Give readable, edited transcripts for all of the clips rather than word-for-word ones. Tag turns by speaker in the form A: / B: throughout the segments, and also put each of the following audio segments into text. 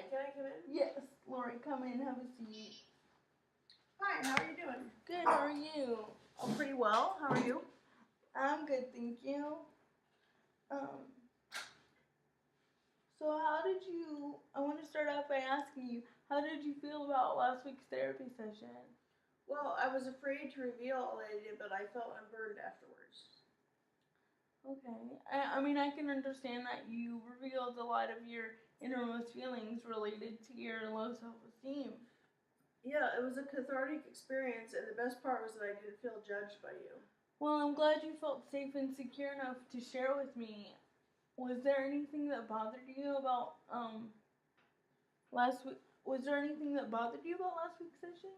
A: can I come in?
B: Yes, Lori, come in, have a seat.
A: Hi, how are you doing?
B: Good, how are you?
A: I'm pretty well. How are you?
B: I'm good, thank you. So I want to start off by asking you, how did you feel about last week's therapy session?
A: Well, I was afraid to reveal all I did, but I felt unburned afterwards.
B: Okay. I mean, I can understand that you revealed a lot of your innermost feelings related to your low self-esteem.
A: Yeah, it was a cathartic experience, and the best part was that I didn't feel judged by you.
B: Well, I'm glad you felt safe and secure enough to share with me. Was there anything that bothered you about last week? Was there anything that bothered you about last week's session?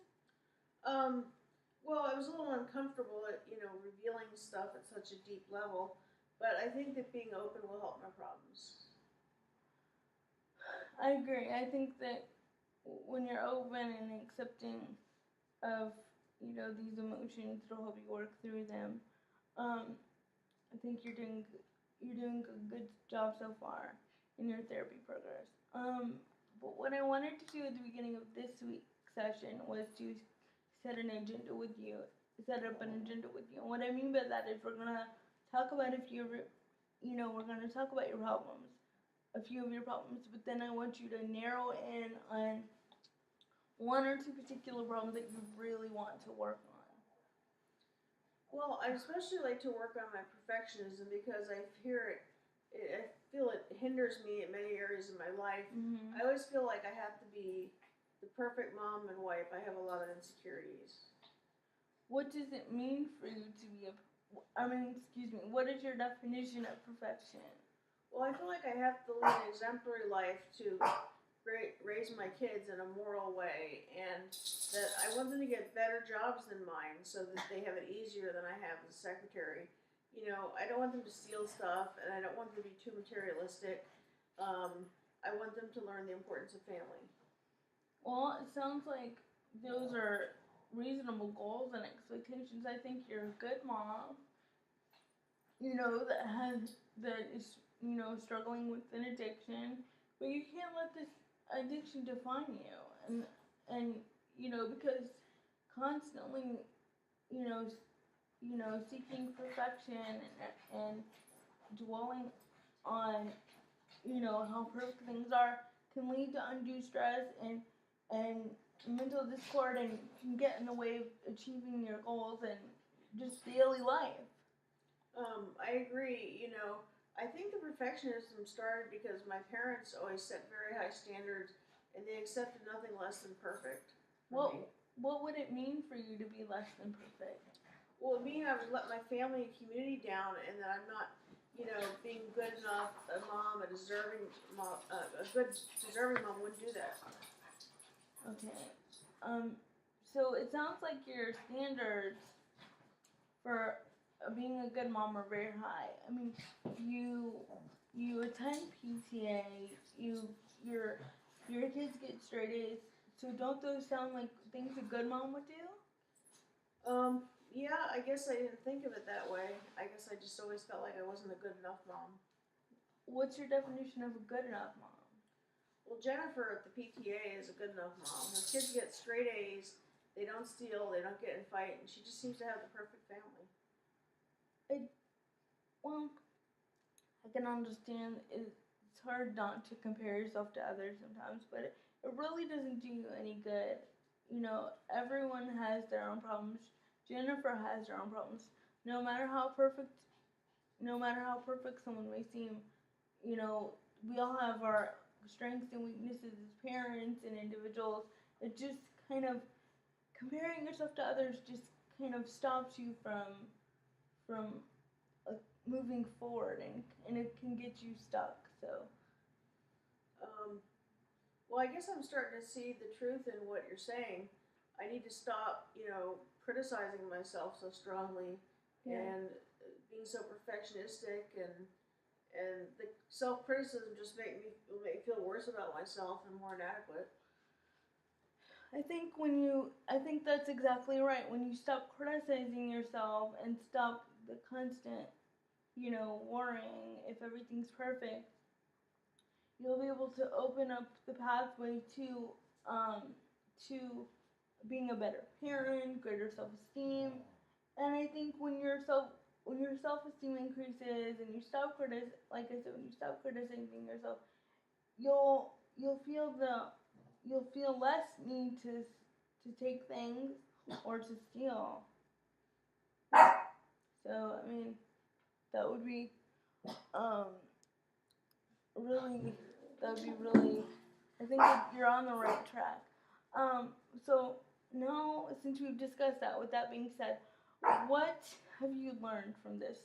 A: Well, I was a little uncomfortable at, revealing stuff at such a deep level, but I think that being open will help my problems.
B: I agree. I think that when you're open and accepting of, these emotions, it'll help you work through them. I think you're doing a good job so far in your therapy progress. But what I wanted to do at the beginning of this week's session was to set up an agenda with you. And what I mean by that is we're gonna talk about we're gonna talk about your problems, a few of your problems, but then I want you to narrow in on one or two particular problems that you really want to work on.
A: Well, I especially like to work on my perfectionism because I feel it hinders me in many areas of my life.
B: Mm-hmm.
A: I always feel like I have to be the perfect mom and wife. I have a lot of insecurities.
B: What does it mean for you to be what is your definition of perfection?
A: Well, I feel like I have to live an exemplary life to raise my kids in a moral way, and that I want them to get better jobs than mine so that they have it easier than I have as a secretary. I don't want them to steal stuff, and I don't want them to be too materialistic. I want them to learn the importance of family.
B: Well, it sounds like those are reasonable goals and expectations. I think you're a good mom, that is, struggling with an addiction, but you can't let this addiction define you. And because constantly, seeking perfection and dwelling on, how perfect things are can lead to undue stress and mental discord and can get in the way of achieving your goals and just daily life.
A: I agree. I think the perfectionism started because my parents always set very high standards and they accepted nothing less than perfect.
B: What would it mean for you to be less than perfect?
A: Well, it means I would let my family and community down, and that I'm not, being good enough a mom, a good deserving mom wouldn't do that.
B: Okay. So it sounds like your standards for being a good mom are very high. I mean, you attend PTA, your kids get straight A's. So don't those sound like things a good mom would do?
A: Yeah, I guess I didn't think of it that way. I guess I just always felt like I wasn't a good enough mom.
B: What's your definition of a good enough mom?
A: Well, Jennifer at the PTA is a good enough mom. Her kids get straight A's, they don't steal, they don't get in fight, and she just seems to have the perfect family.
B: I can understand it's hard not to compare yourself to others sometimes, but it really doesn't do you any good. Everyone has their own problems. Jennifer has her own problems. No matter how perfect someone may seem, we all have our strengths and weaknesses as parents and individuals. It just kind of comparing yourself to others just kind of stops you from moving forward, and it can get you stuck. So.
A: Well, I guess I'm starting to see the truth in what you're saying. I need to stop, criticizing myself so strongly, and being so perfectionistic, and the self-criticism just will make me feel worse about myself and more inadequate.
B: I think that's exactly right. When you stop criticizing yourself and stop the constant, worrying if everything's perfect, you'll be able to open up the pathway to being a better parent, greater self-esteem. And I think when your self-esteem increases and you stop like I said, when you stop criticizing yourself, you'll feel less need to take things or to steal. So I mean, that would be really that would be really. I think that you're on the right track. So now, since we've discussed that, with that being said, what have you learned from this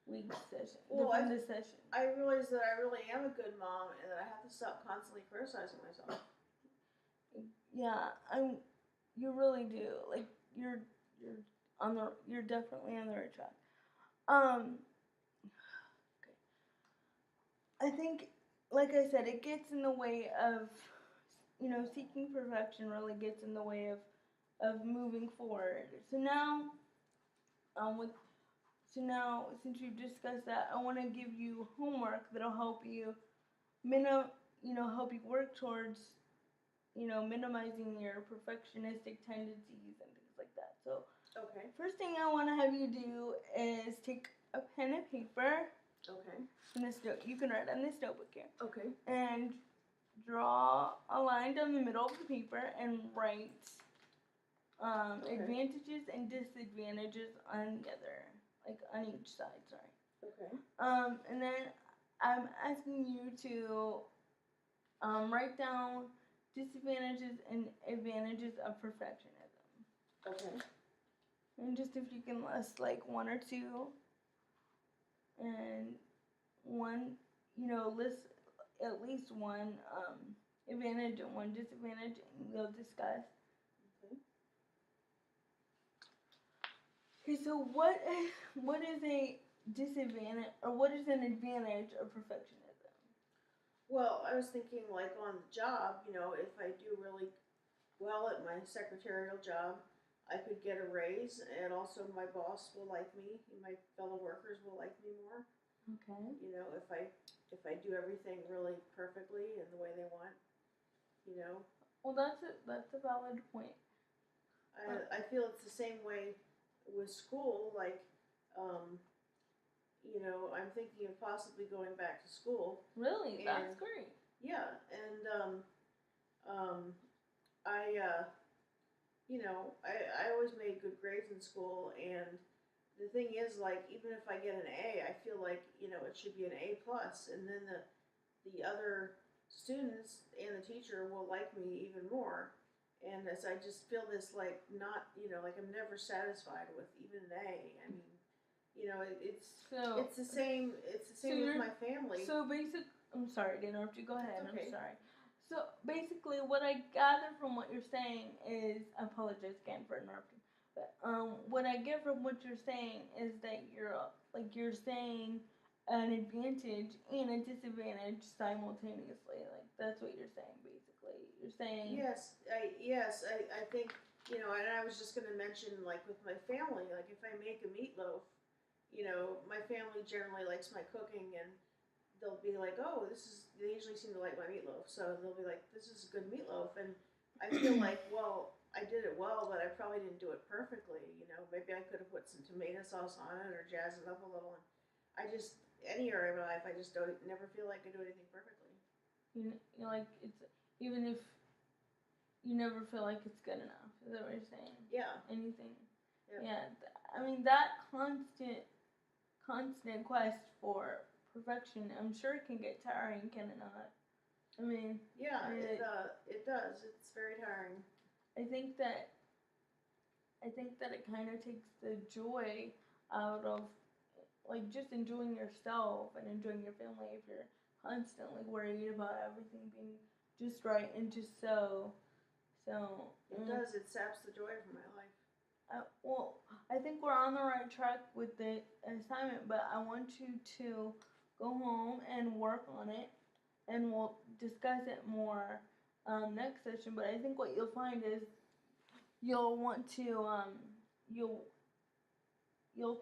B: week's session? From this session?
A: I realized that I really am a good mom, and that I have to stop constantly criticizing myself.
B: Yeah, you really do. Like you're definitely on the right track. Okay. I think, like I said, it gets in the way of, seeking perfection. Really gets in the way of moving forward. So now, since we've discussed that, I want to give you homework that'll help you, help you work towards, minimizing your perfectionistic tendencies and things like that. So,
A: okay.
B: First thing I want to have you do is take a pen and paper.
A: Okay.
B: You can write on this notebook here.
A: Okay.
B: And draw a line down the middle of the paper and write advantages and disadvantages on the other, like on each side. Sorry.
A: Okay.
B: And then I'm asking you to write down disadvantages and advantages of perfectionism.
A: Okay.
B: And just if you can list like one or two, and list at least one advantage and one disadvantage, and we'll discuss. Okay, so what is a disadvantage, or what is an advantage of perfectionism?
A: Well, I was thinking like on the job, if I do really well at my secretarial job, I could get a raise, and also my boss will like me, and my fellow workers will like me more.
B: Okay.
A: If I do everything really perfectly and the way they want,
B: Well, that's a valid point.
A: I feel it's the same way with school. Like, I'm thinking of possibly going back to school.
B: Really, that's great.
A: Yeah, and I always made good grades in school, and the thing is, like, even if I get an A, I feel like, it should be an A plus, and then the other students and the teacher will like me even more. And as I just feel this, like, not, like I'm never satisfied with even an A. I mean, it's the same with my family.
B: So I'm sorry to interrupt you. Go ahead.
A: Okay.
B: I'm sorry. So basically, what I gather from what you're saying is, I apologize again for interrupting, but what I get from what you're saying is that you're saying an advantage and a disadvantage simultaneously. Like that's what you're saying, basically. You're saying
A: Yes, I think, and I was just going to mention, like with my family, like if I make a meatloaf, my family generally likes my cooking, and they'll be like, oh, they usually seem to like my meatloaf, so they'll be like, this is a good meatloaf, and I feel like, well, I did it well, but I probably didn't do it perfectly, maybe I could have put some tomato sauce on it or jazz it up a little, and any area of my life, I just never feel like I do anything perfectly.
B: Like it's, even if you never feel like it's good enough, is that what you're saying?
A: Yeah.
B: Anything.
A: Yeah.
B: I mean, that constant quest for perfection, I'm sure it can get tiring, can it not? I mean,
A: yeah, it does. It's very tiring.
B: I think that it kind of takes the joy out of, like, just enjoying yourself and enjoying your family if you're constantly worried about everything being just right and just so.
A: It does. It saps the joy from my life.
B: Well, I think we're on the right track with the assignment, but I want you to go home and work on it, and we'll discuss it more next session. But I think what you'll find is you'll want to you'll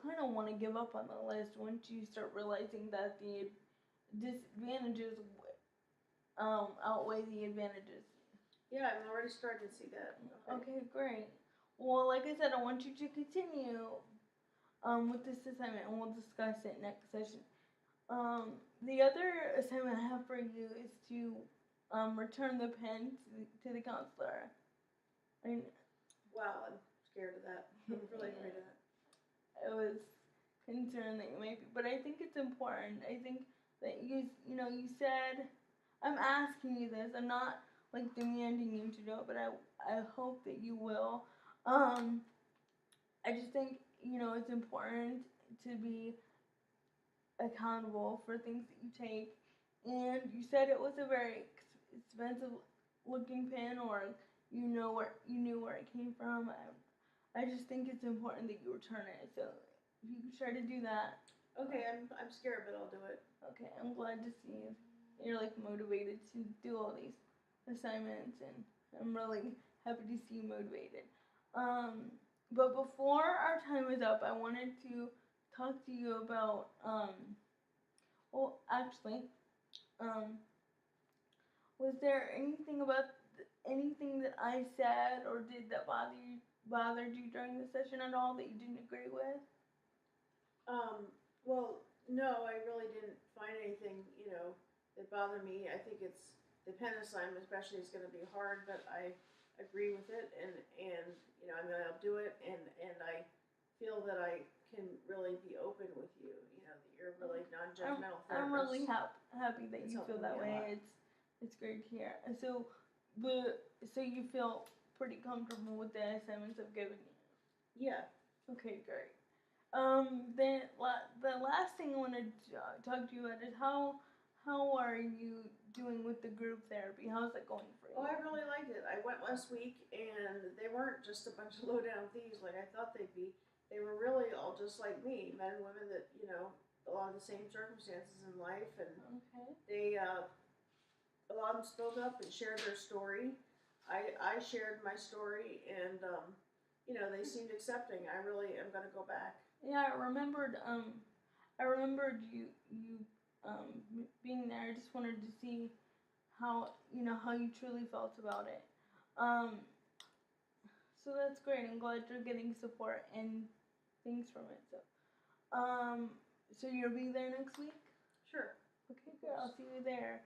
B: kind of want to give up on the list once you start realizing that the disadvantages outweigh the advantages.
A: Yeah, I'm already starting to see that.
B: Okay, great. Well, like I said, I want you to continue with this assignment, and we'll discuss it next session. The other assignment I have for you is to return the pen to the counselor.
A: Wow, I'm scared of that. I'm really afraid of that.
B: I was concerned that you might be, but I think it's important. I think that you said, I'm asking you this. I'm not like demanding you to do it, but I hope that you will. I just think it's important to be accountable for things that you take. And you said it was a very expensive looking pen, or you knew where it came from. I just think it's important that you return it. So if you could try to do that.
A: Okay, I'm scared, but I'll do it.
B: Okay, I'm glad to see you're like motivated to do all these assignments, and I'm really happy to see you motivated. But before our time is up, I wanted to talk to you about well, actually, was there anything that I said or did that bothered you during the session at all that you didn't agree with?
A: Well, no, I really didn't find anything, that bothered me. I think it's the pen assignment especially is going to be hard, but I agree with it, and I mean, I'll do it, and I feel that I can really be open with you, that you're really non-judgmental therapist.
B: I'm really happy that you feel that way. It's great to hear. And so you feel pretty comfortable with the assignments I've given you? Yeah. Okay, great. Then the last thing I want to talk to you about is how are you doing with the group therapy? How's that going for you?
A: Oh, I really liked it. I went last week, and they weren't just a bunch of low-down thieves like I thought they'd be. They were really all just like me, men and women that, a lot of the same circumstances in life, and they, a lot of them spoke up and shared their story. I shared my story, and, they seemed accepting. I really am going to go back.
B: Yeah, I remembered you being there. I just wanted to see how you truly felt about it. So that's great. I'm glad you're getting support and things from it. So you'll be there next week?
A: Sure.
B: Okay, good. I'll see you there.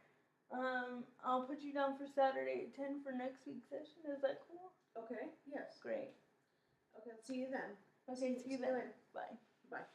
B: I'll put you down for Saturday at 10 for next week's session. Is that cool?
A: Okay. Yes.
B: Great.
A: Okay. I'll see you then.
B: Okay. See you then. Bye.
A: Bye.